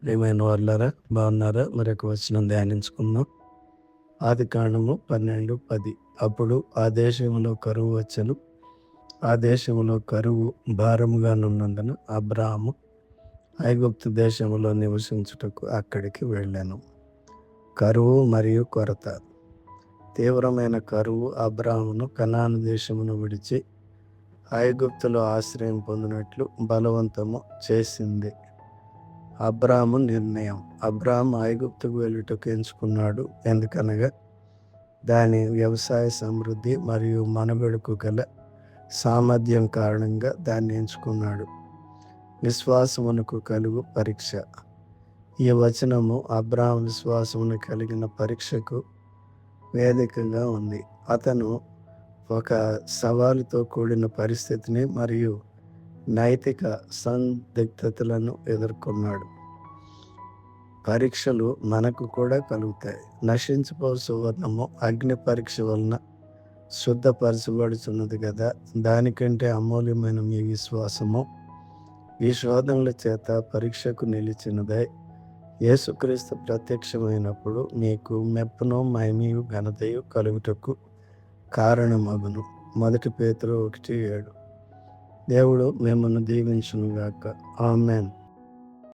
ప్రియమైన వాళ్ళారా, బాగున్నారా? మరొక వచనం ధ్యానించుకుందాం. ఆదికాండము 12:10. అప్పుడు ఆ దేశంలో కరువు వచ్చెను. ఆ దేశంలో కరువు భారముగానున్నందున అబ్రాహాము ఐగుప్తు దేశంలో నివసించుటకు అక్కడికి వెళ్ళాను. కరువు మరియు కొరత. తీవ్రమైన కరువు అబ్రాహామును కనాను దేశమును విడిచి ఐగుప్తులో ఆశ్రయం పొందినట్లు బలవంతము చేసింది. అబ్రాహాము నిర్ణయం. అబ్రాహాము ఐగుప్తుకు వెళ్ళుటకు ఎంచుకున్నాడు. ఎందుకనగా దాని వ్యవసాయ సమృద్ధి మరియు మనుగడకు గల సామర్థ్యం కారణంగా దాన్ని ఎంచుకున్నాడు. విశ్వాసమునకు కలుగు పరీక్ష. ఈ వచనము అబ్రాహాము విశ్వాసమును కలిగిన పరీక్షకు వేదికగా ఉంది. అతను ఒక సవాలుతో కూడిన పరిస్థితిని మరియు నైతిక సందిగ్ధతలను ఎదుర్కొన్నాడు. పరీక్షలు మనకు కూడా కలుగుతాయి. నశించిపో సువర్ణము అగ్ని పరీక్ష వలన శుద్ధపరచబడుతున్నది కదా, దానికంటే అమూల్యమైన మీ విశ్వాసము ఈ శోధనల చేత పరీక్షకు నిలిచినదై యేసుక్రీస్తు ప్రత్యక్షమైనప్పుడు మీకు మెప్పును మహిమయు ఘనతయు కలుగుటకు కారణమగును. 1 పేతురు 1:7. దేవుడు మిమ్మల్ని దీవించునుగాక. ఆమేన్.